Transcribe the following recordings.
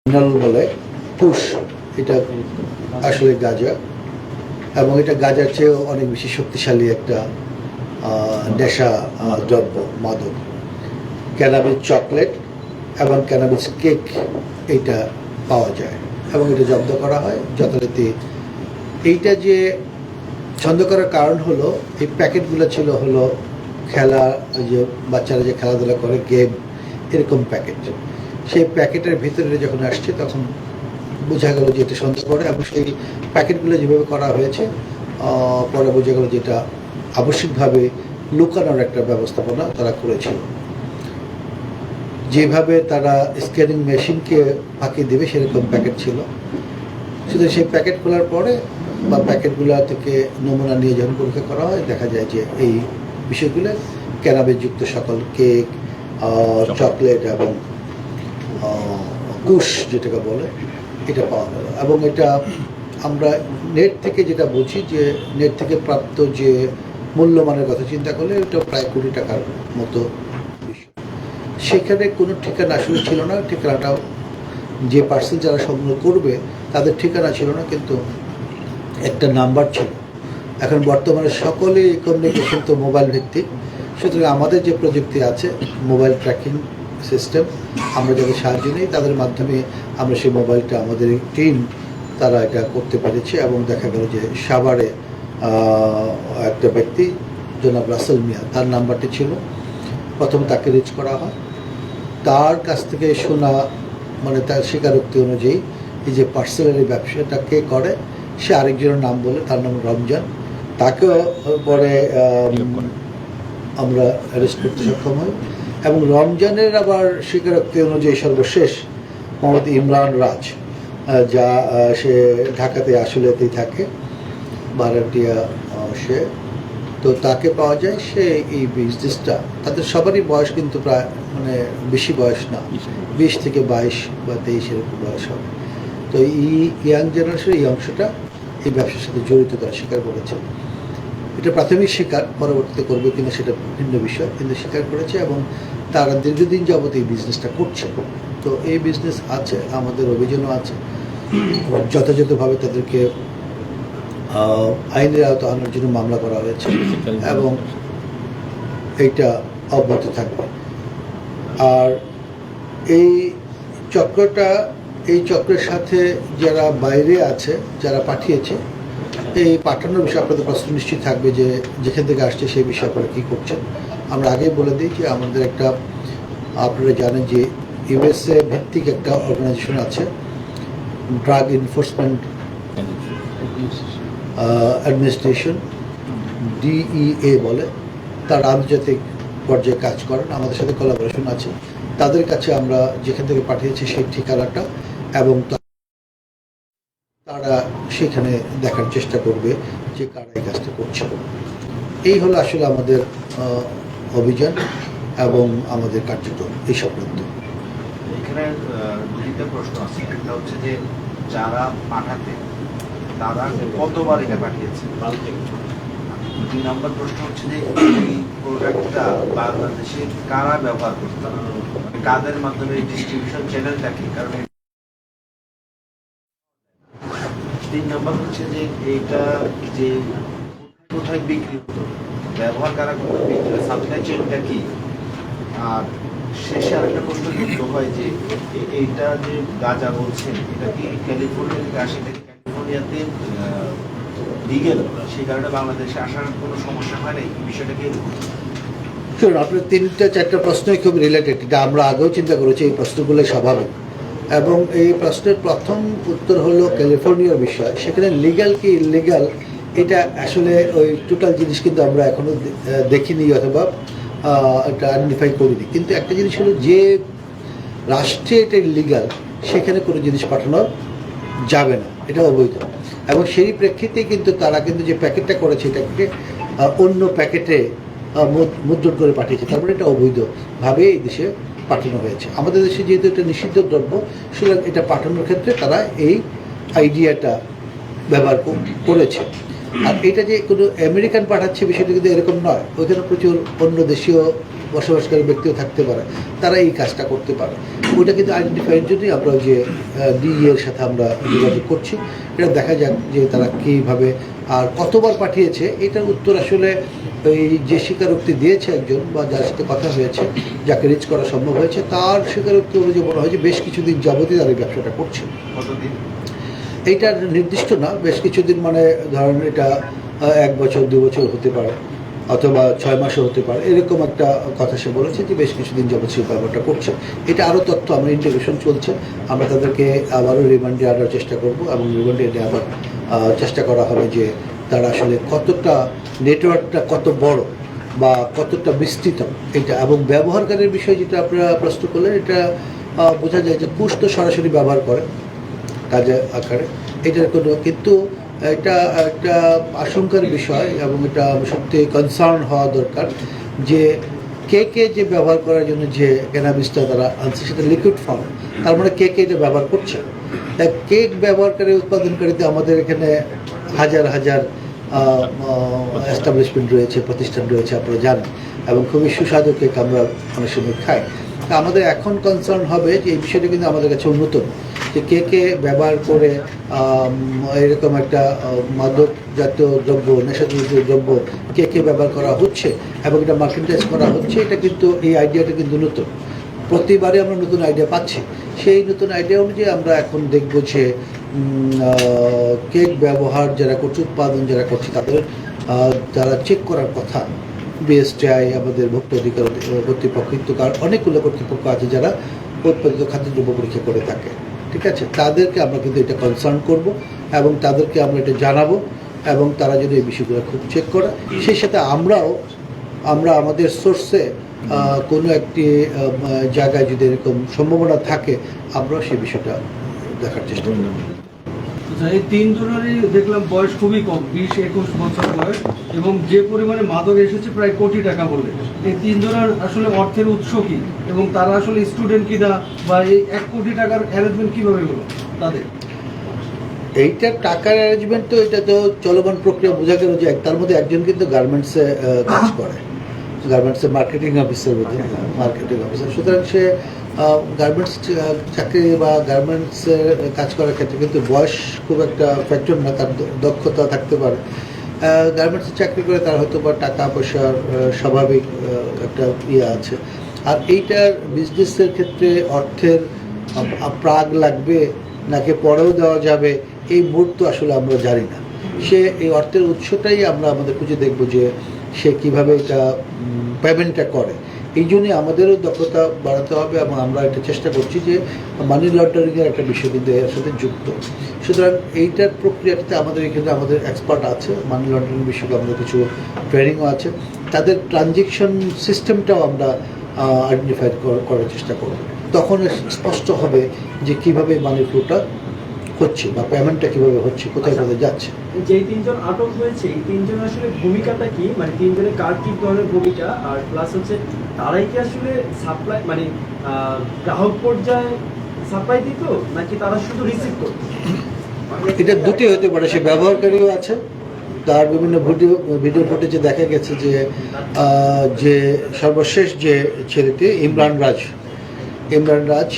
Mineral বলে push, এটা আসলে গাঁজা, এবং এটা গাঁজার চেয়েও অনেক বেশি শক্তিশালী একটা নেশা দ্রব্য, মাদক। ক্যানাবিস চকলেট এবং ক্যানাবিস কেক এইটা পাওয়া যায় এবং এটা জব্দ করা হয় যথারীতি। এইটা যে ছন্দ করার কারণ হলো এই প্যাকেটগুলো ছিল হলো খেলা, যে বাচ্চারা যে খেলাধুলা করে গেম, এরকম প্যাকেট। সেই প্যাকেটের ভিতরে যখন আসছে তখন বোঝা গেল যে এটা সন্দেহ করে, এবং সেই প্যাকেটগুলো যেভাবে করা হয়েছে পরে বোঝা গেল যে এটা আবশ্যিকভাবে লুকানোর একটা ব্যবস্থাপনা তারা করেছিল। যেভাবে তারা স্ক্যানিং মেশিনকে ফাঁকি দেবে সেরকম প্যাকেট ছিল। শুধু সেই প্যাকেট খোলার পরে বা প্যাকেটগুলো থেকে নমুনা নিয়ে যখন পরীক্ষা করা হয় দেখা যায় যে এই বিষয়গুলো ক্যানাবিসযুক্ত সকল কেক, চকলেট এবং কুশ যেটাকে বলে এটা পাওয়া গেল। এবং এটা আমরা নেট থেকে যেটা বুঝি যে নেট থেকে প্রাপ্ত যে মূল্যমানের কথা চিন্তা করলে এটা প্রায় কোটি টাকার মতো বিষয়। সেখানে কোনো ঠিকানা আসলে ছিল না। ঠিকানাটাও যে পার্সেল যারা সংগ্রহ করবে তাদের ঠিকানা ছিল না, কিন্তু একটা নাম্বার ছিল। এখন বর্তমানে সকলেই কমিউনিকেশন তো মোবাইল ভিত্তিক, সুতরাং আমাদের যে প্রযুক্তি আছে মোবাইল ট্র্যাকিং সিস্টেম, আমরা যাদের সাহায্য নিই তাদের মাধ্যমে আমরা সেই মোবাইলটা আমাদের টিম তারা এটা করতে পেরেছে। এবং দেখা গেল যে সাভারে একটা ব্যক্তি জনাব রাসেল মিয়া, তার নাম্বারটি ছিল। প্রথম তাকে রিচ করা হয়, তার কাছ থেকে শোনা মানে তার স্বীকারোক্তি অনুযায়ী এই যে পার্সেলের এই ব্যবসাটা কে করে সে আরেকজনের নাম বলে, তার নাম রমজান। তাকেও পরে আমরা অ্যারেস্ট করতে সক্ষম হই। এবং রমজানের আবার স্বীকারোক্তি অনুযায়ী সর্বশেষ মোহাম্মদ ইমরান রাজ, যা সে ঢাকাতে আসলেতেই থাকে, ভাড়াটিয়া সে, তো তাকে পাওয়া যায়। সে এই বিজনেসটা, তাদের সবারই বয়স কিন্তু প্রায় মানে বেশি বয়স না, 20 থেকে 22 বা 23 এরকম বয়স হবে। তো এই ইয়াং জেনারেশনের এই অংশটা এই ব্যবসার সাথে জড়িত তারা স্বীকার করেছে। এটা প্রাথমিক স্বীকার, পরবর্তীতে করবে কিনা সেটা ভিন্ন বিষয়, কিন্তু স্বীকার করেছে এবং তারা দীর্ঘদিন যাবত এই বিজনেসটা করছে। তো এই বিজনেস আছে, আমাদের অভিযানও আছে, যথাযথভাবে তাদেরকে আইনের আওতা আনার জন্য মামলা করা হয়েছে এবং এইটা অব্যাহত থাকবে। আর এই চক্রটা, এই চক্রের সাথে যারা বাইরে আছে, যারা পাঠিয়েছে, এই পাঠানোর বিষয়ে আপনাদের প্রশ্ন নিশ্চয়ই থাকবে যে যেখান থেকে আসছে সেই বিষয়ে আপনারা কী করছেন। আমরা আগেই বলে দিই যে আমাদের একটা, আপনারা জানেন যে ইউএসএ ভিত্তিক একটা অর্গানাইজেশন আছে, ড্রাগ এনফোর্সমেন্ট অ্যাডমিনিস্ট্রেশন, DEA বলে। তারা আন্তর্জাতিক পর্যায়ে কাজ করেন, আমাদের সাথে কোলাবোরেশন আছে। তাদের কাছে আমরা যেখান থেকে পাঠিয়েছি সেই ঠিকানাটা, এবং তারা সেখানে দেখার চেষ্টা করবে যে কারা এই কাজটা করছে। এই হলো আসলে আমাদের অভিযান এবং আমাদের কার্যক্রম এই সংক্রান্ত। এখানে দুইটা প্রশ্ন আছে। একটা হচ্ছে যে যারা পাঠাতে তারা কতবার এটা পাঠিয়েছে। 2 নম্বর প্রশ্ন হচ্ছে যে এই প্রোডাক্টটা বাংলাদেশে কারা ব্যবহার করতে, কাদের মাধ্যমে ডিস্ট্রিবিউশন চ্যানেলটা কি। কারণ 3 নম্বর হচ্ছে যে এইটা যে কোথায় বিক্রি হতো, ব্যবহার কারা করতো, বিক্রি সাপ্লাই চেইনটা কি। আর শেষে আরেকটা প্রশ্ন যুক্ত হয় যে এইটা যে গাঁজা বলছেন এটা কি ক্যালিফোর্নিয়া থেকে আসে, এটা কি ক্যালিফোর্নিয়াতে লিগেল, সেই কারণে বাংলাদেশে আসার কোনো সমস্যা হয় না, এই বিষয়টা কি? শুনুন, আপনার 3-4টা প্রশ্নই খুব রিলেটেড। এটা আমরা আগেও চিন্তা করেছি, এই প্রশ্নগুলো স্বাভাবিক। এবং এই প্রশ্নের প্রথম উত্তর হলো ক্যালিফোর্নিয়ার বিষয়। সেখানে লিগ্যাল কি ইলিগাল এটা আসলে ওই টোটাল জিনিস কিন্তু আমরা এখনও দেখিনি অথবা এটা আইডেন্টিফাই করিনি। কিন্তু একটা জিনিস হলো যে রাষ্ট্রে এটা ইলিগাল সেখানে কোনো জিনিস পাঠানো যাবে না, এটা অবৈধ। এবং সেই প্রেক্ষিতে কিন্তু তারা কিন্তু যে প্যাকেটটা করেছে এটাকে অন্য প্যাকেটে মুদ্রণ করে পাঠিয়েছে, তারপরে এটা অবৈধভাবে এই দেশে পাঠানো হয়েছে। আমাদের দেশে যেহেতু এটা নিষিদ্ধ দ্রব্য, সুতরাং এটা পাঠানোর ক্ষেত্রে তারা এই আইডিয়াটা ব্যবহার করেছে। আর এটা যে কোনো আমেরিকান পাঠাচ্ছে বিষয়টা কিন্তু এরকম নয়, ওইখানে প্রচুর অন্য দেশীয় বসবাসকারী ব্যক্তিও থাকতে পারে, তারা এই কাজটা করতে পারে। ওইটা কিন্তু আইডেন্টিফাইয়ের জন্যই আমরা যে ডিএর সাথে আমরা যোগাযোগ করছি, এটা দেখা যাক যে তারা কীভাবে আর কতবার পাঠিয়েছে। এটার উত্তর আসলে ওই যে স্বীকারোক্তি দিয়েছে একজন বা যার সাথে কথা হয়েছে, যাকে রিচ করা সম্ভব হয়েছে, তার স্বীকারোক্তি অনুযায়ী মনে হয় যে বেশ কিছুদিন যাবতীয় তারা এই ব্যবসাটা করছে। কতদিন? এইটা নির্দিষ্ট না, বেশ কিছুদিন মানে ধরেন এটা 1 বছর 2 বছর হতে পারে, অথবা 6 মাসও হতে পারে, এরকম একটা কথা সে বলেছে যে বেশ কিছুদিন যাবৎ সেই ব্যাপারটা করছে। এটা আরও তথ্য আমরা ইন্টিগ্রেশন চলছে, আমরা তাদেরকে আবারও রিমান্ডে আনার চেষ্টা করব এবং রিমান্ডে এনে আবার চেষ্টা করা হবে যে তারা আসলে কতটা নেটওয়ার্কটা কত বড় বা কতটা বিস্তৃত এটা, এবং ব্যবহারকারীর বিষয় যেটা আপনারা প্রশ্ন করলেন, এটা বোঝা যায় যে পুশ তো সরাসরি ব্যবহার করে কাজে আকারে, এটার কোনো, কিন্তু এটা একটা আশঙ্কার বিষয় এবং এটা সত্যি কনসার্ন হওয়া দরকার যে কে যে ব্যবহার করার জন্য যে ক্যানাবিসটা তারা আনছে সেটা লিকুইড ফর্ম, তার মানে কে এটা ব্যবহার করছে। তাই কেক ব্যবহারকারী উৎপাদনকারীতে আমাদের এখানে হাজার হাজার এস্টাবলিশমেন্ট রয়েছে, প্রতিষ্ঠান রয়েছে, আপনারা জানেন, এবং খুবই সুস্বাদু কেক আমরা অনেক সময় খাই। তা আমাদের এখন কনসার্ন হবে যে এই বিষয়টা কিন্তু আমাদের কাছে উন্নত, যে কে ব্যবহার করে এরকম একটা মাদক জাতীয় দ্রব্য, নেশাজাতীয় দ্রব্য কে ব্যবহার করা হচ্ছে এবং এটা মার্কেটাইজ করা হচ্ছে, এটা কিন্তু এই আইডিয়াটা কিন্তু নতুন। প্রতিবারে আমরা নতুন আইডিয়া পাচ্ছি, সেই নতুন আইডিয়া অনুযায়ী আমরা এখন দেখব যে কেক ব্যবহার যারা করছে, উৎপাদন যারা করছে, তাদের যারা চেক করার কথা, বিএসটিআই আমাদের ভোক্তা অধিকার কর্তৃপক্ষ, কিন্তু অনেকগুলো কর্তৃপক্ষ আছে যারা উৎপাদিত খাদ্যদ্রব্য পরীক্ষা করে থাকে, ঠিক আছে, তাদেরকে আমরা কিন্তু এটা কনসার্ন করব এবং তাদেরকে আমরা এটা জানাবো, এবং তারা যদি এই বিষয়গুলো খুব চেক করে, সেই সাথে আমরা আমাদের সোর্সে কোনো একটি জায়গায় যদি এরকম সম্ভাবনা থাকে, আমরাও সেই বিষয়টা দেখার চেষ্টা করব। এই 3 জনেরই দেখলাম বয়স খুবই কম, 20-21 বছর বয়স, এবং যে পরিমাণে মাদক এসেছে প্রায় কোটি টাকা বলে। এই 3 জনের আসলে অর্থের উৎস কি, এবং তারা আসলে স্টুডেন্ট কিনা, বা এই 1 কোটি টাকার অ্যারেঞ্জমেন্ট কিভাবে হলো তাদের? এইটার টাকার অ্যারেঞ্জমেন্ট তো এটা তো চলমান প্রক্রিয়া, বোঝা গেল যে তার মধ্যে একজন কিন্তু গার্মেন্টসে কাজ করে, গার্মেন্টসের মার্কেটিং অফিসার, সুতরাং সে গার্মেন্টস চাকরি বা গার্মেন্টসের কাজ করার ক্ষেত্রে কিন্তু বয়স খুব একটা ফ্যাক্টর না, তার দক্ষতা থাকতে পারে। গার্মেন্টসে চাকরি করে তার হয়তো বা টাকা পয়সার স্বাভাবিক একটা আছে। আর এইটার বিজনেসের ক্ষেত্রে অর্থের প্রাগ লাগবে নাকি পরেও দেওয়া যাবে, এই মুহূর্ত আসলে আমরা জানি না। সে এই অর্থের উৎসটাই আমরা আমাদের খুঁজে দেখব যে সে কীভাবে এটা পেমেন্টটা করে। এই জন্যই আমাদেরও দক্ষতা বাড়াতে হবে, এবং আমরা এটা চেষ্টা করছি যে মানি লন্ডারিংয়ের একটা বিষয় কিন্তু এর সাথে যুক্ত। সুতরাং এইটার প্রক্রিয়াটাতে আমাদের এখানে আমাদের এক্সপার্ট আছে, মানি লন্ডারিং বিষয়ে আমাদের কিছু ট্রেনিংও আছে, তাদের ট্রানজেকশন সিস্টেমটাও আমরা আইডেন্টিফাই করার চেষ্টা করব। তখন স্পষ্ট হবে যে কীভাবে মানি ফ্লোটা হচ্ছে বা পেমেন্টটা কীভাবে হচ্ছে, কোথায় কোথায় যাচ্ছে। যেই 3 জন আটক হয়েছে, এই 3 জন আসলে ভূমিকাটা কি, মানে 3 জনের কার কি ধরনের ভূমিকা, আর প্লাস হচ্ছে তারাই কি আসলে সাপ্লাই, মানে গ্রাহক পর্যায়ে সাপ্লাই দিত, নাকি তারা শুধু রিসিভ করত? এটা দুটি হতে পারে, সে ব্যবহারকারীও আছে, তার বিভিন্ন ভিডিও ফুটেজে দেখা গেছে যে সর্বশেষ যে ছেলেটি ইমরান রাজ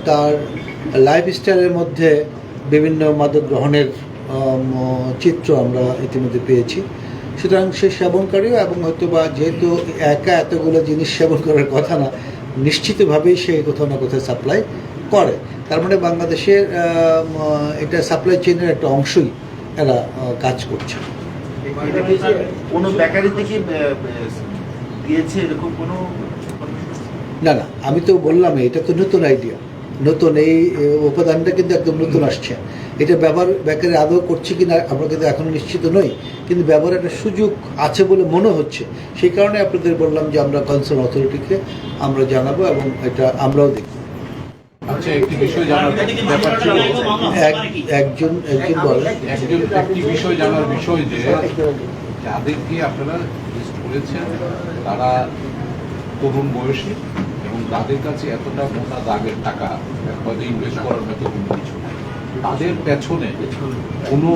তার লাইফস্টাইলের মধ্যে বিভিন্ন মাদক গ্রহণের চিত্র আমরা ইতিমধ্যে পেয়েছি। সুতরাং সে সেবনকারীও, এবং হয়তো বা যেহেতু একা এতগুলো জিনিস সেবন করার কথা না, নিশ্চিতভাবেই সে কোথাও না কোথাও সাপ্লাই করে। তার মানে বাংলাদেশের এটা সাপ্লাই চেইনের একটা অংশই এরা কাজ করছে। কোনো বেকারি থেকে দিয়েছে এরকম কোনো? না, আমি তো বললাম এটা তো নতুন আইডিয়া, নতুন এই উপাদানটা কিন্তু একদম নতুন আসছে। এটা বেকারি আদৌ করছে কি না আমরা কিন্তু এখনও নিশ্চিত নই, কিন্তু ব্যবহারের একটা সুযোগ আছে বলে মনে হচ্ছে। সেই কারণে আপনাদের বললাম যে আমরা কনসার্ন অথরিটিকে আমরা জানাবো, এবং এটা আমরাও দেখব। আচ্ছা, একটি বিষয় জানার ব্যাপার ছিল, একটি বিষয় জানার বিষয় যে যাদেরকে আপনারা লিস্ট করেছেন তারা তরুণ বয়সী, এবং তাদের কাছে এতটা মোটা দাগের টাকা হয়তো ইনভেস্ট করার মতো কোনো কিছু, তাদের পেছনে কোনো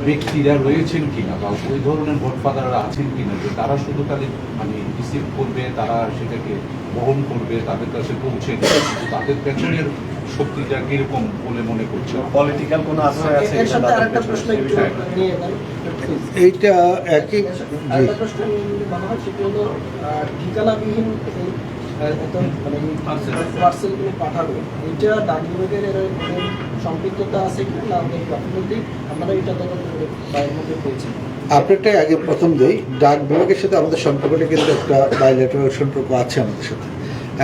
ব্যক্তিরা রয়েছেন কিনা বা ওই ধরনের গডফাদাররা আছেন কিনা যে তারা শুধু খালি মানে রিসিভ করবে, তারা সেটাকে বহন করবে, তাদের কাছে পৌঁছে দেবে, কিন্তু তাদের পেছনের শক্তিটা কিরকম বলে মনে করছে? পলিটিক্যাল কোনো আশ্রয় আছে এর সাথে আরেকটা প্রশ্ন একটু নিয়ে নেন। এইটা একই আরেকটা প্রশ্ন মনে হয় সেটা হলো ঠিকানাবিহীন এই এত মানে পার্সেলগুলো পাঠানো, এটা ডাক বিভাগের এরকম সম্পৃক্ততা আছে কি না? আমাদের ডকুমেন্টে আপনারা এটা তদন্ত করে বাইরের মধ্যে পেয়েছেন? আপনারটাই আগে প্রথম দিই, ডাক বিভাগের সাথে আমাদের সম্পর্কটা কিন্তু একটা বাইলেটারাল সম্পর্ক আছে আমাদের সাথে,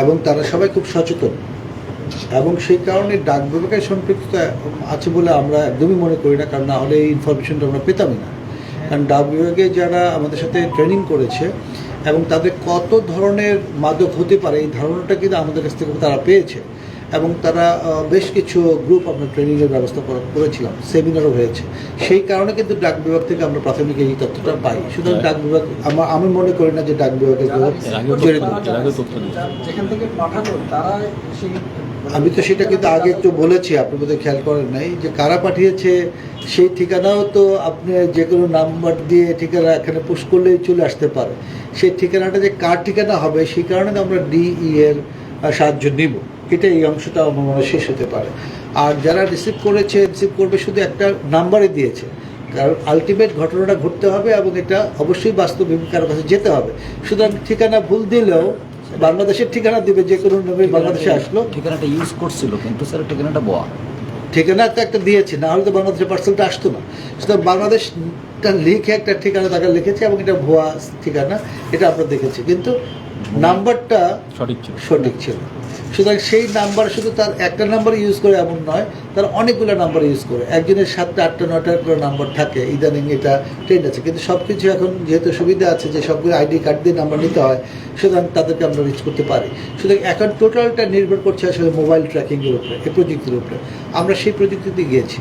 এবং তারা সবাই খুব সচেতন, এবং সেই কারণে ডাক বিভাগের সম্পৃক্ততা আছে বলে আমরা একদমই মনে করি না, কারণ না হলে এই ইনফরমেশনটা আমরা পেতামই না। কারণ ডাক বিভাগে যারা আমাদের সাথে ট্রেনিং করেছে এবং তাদের কত ধরনের মাদক হতে পারে এই ধারণাটা কিন্তু আমাদের কাছ থেকে তারা পেয়েছে, এবং তারা বেশ কিছু গ্রুপ আমরা ট্রেনিংয়ের ব্যবস্থা করেছিলাম, সেমিনারও হয়েছে। সেই কারণে কিন্তু ডাক বিভাগ থেকে আমরা প্রাথমিক এই তথ্যটা পাই। সুতরাং ডাক বিভাগ আমি মনে করি না যে ডাক বিভাগের যেখান থেকে পাঠানো তারা সেই আমি তো সেটা কিন্তু আগে একটু বলেছি, আপনি বোধহয় খেয়াল করেন নাই, যে কারা পাঠিয়েছে সেই ঠিকানাও তো আপনি যে কোনো নাম্বার দিয়ে ঠিকানা এখানে পুশ করলেই চলে আসতে পারে। সেই ঠিকানাটা যে কার ঠিকানা হবে সেই কারণে আমরা ডিই এর সাহায্য নিব, এটা এই অংশটা আমার মনে হয় শেষ হতে পারে। আর যারা রিসিভ করবে শুধু একটা নাম্বারে দিয়েছে, কারণ আলটিমেট ঘটনাটা ঘটতে হবে এবং এটা অবশ্যই বাস্তবিক কারো কাছে যেতে হবে। সুতরাং ঠিকানা ভুল দিলেও বাংলাদেশের ঠিকানা দিবে, যে কোনো নবী বাংলাদেশে আসলো ঠিকানাটা ইউজ করছিল, কিন্তু স্যার ঠিকানাটা বোয়া। ঠিকানা তো একটা দিয়েছে, না হলে তো বাংলাদেশের পার্সেলটা আসতো না। সুতরাং বাংলাদেশটা লিখে একটা ঠিকানা তাকে লিখেছে এবং এটা ভুয়া ঠিকানা, এটা আমরা দেখেছি, কিন্তু নাম্বারটা সঠিক ছিল। সুতরাং সেই নাম্বার শুধু তার একটা নাম্বার ইউজ করে এমন নয়, তার অনেকগুলো নাম্বার ইউজ করে, একজনের 7টা 8টা 9টা করে নাম্বার থাকে, ইদানিং এটা ট্রেন্ড আছে। কিন্তু সব কিছু এখন যেহেতু সুবিধা আছে যে সবগুলো আইডি কার্ড দিয়ে নাম্বার নিতে হয়, সুতরাং তাদেরকে আমরা রিচ করতে পারি। সুতরাং এখন টোটালটা নির্ভর করছে আসলে মোবাইল ট্র্যাকিংয়ের উপরে, এই প্রযুক্তির উপরে। আমরা সেই প্রযুক্তিতে গিয়েছি।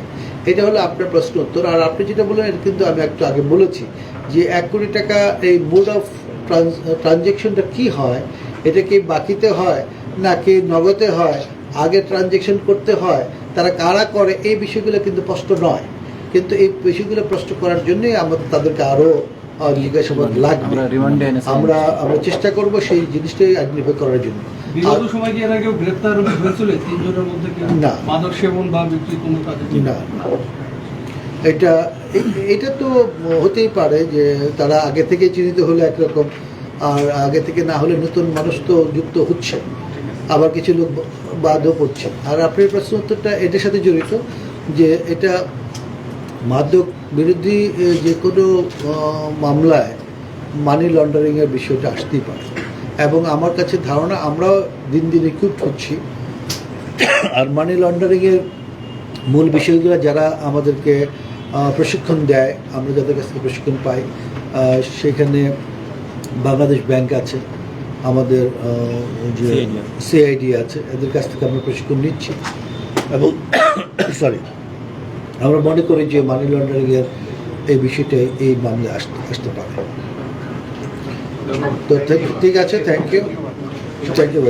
এটা হলো আপনার প্রশ্ন উত্তর। আর আপনি যেটা বললেন এটা কিন্তু আমি একটু আগে বলেছি যে 1 কোটি টাকা এই মোড অফ ট্রানজ্যাকশনটা কী হয়, এটা কি বাকিতে হয় নাকি নগদে হয়, আগে ট্রানজ্যাকশন করতে হয়, তারা কারা করে, এই বিষয়গুলো কিন্তু স্পষ্ট নয়। কিন্তু এই বিষয়গুলো প্রশ্ন করার জন্যই আমাদের তাদেরকে আরও জিজ্ঞাসাবাদ লাগবে। আমরা চেষ্টা করব সেই জিনিসটাই আইডেন্টিফাই করার জন্য। বিগত সময় কি এর আগেও গ্রেপ্তার হয়েছিল 3 জনের মধ্যে কেউ না। মাদক সেবন বা বিক্রি কোনো কাজে? না, এটা তো হতেই পারে যে তারা আগে থেকে চিহ্নিত হলে একরকম, আর আগে থেকে না হলে নতুন মানুষ তো যুক্ত হচ্ছে, আবার কিছু লোক বাদও পড়ছে। আর আপনার প্রশ্ন উত্তরটা এটার সাথে জড়িত যে এটা মাদক বিরোধী যে কোনো মামলায় মানি লন্ডারিংয়ের বিষয়টা আসতেই পারে, এবং আমার কাছে ধারণা আমরাও দিন দিন ইকুইপড হচ্ছি। আর মানি লন্ডারিংয়ের মূল বিষয়গুলো যারা আমাদেরকে প্রশিক্ষণ দেয়, আমরা যাদের কাছ থেকে প্রশিক্ষণ পাই, সেখানে বাংলাদেশ ব্যাংক আছে, আমাদের যে সিআইডি আছে, এদের কাছ থেকে আমরা প্রশিক্ষণ নিচ্ছি, এবং আমরা মনে করি যে মানি লন্ডারিংয়ের এই বিষয়টা এই মামলায় আসতে পারে। তো ঠিক আছে, থ্যাংক ইউ।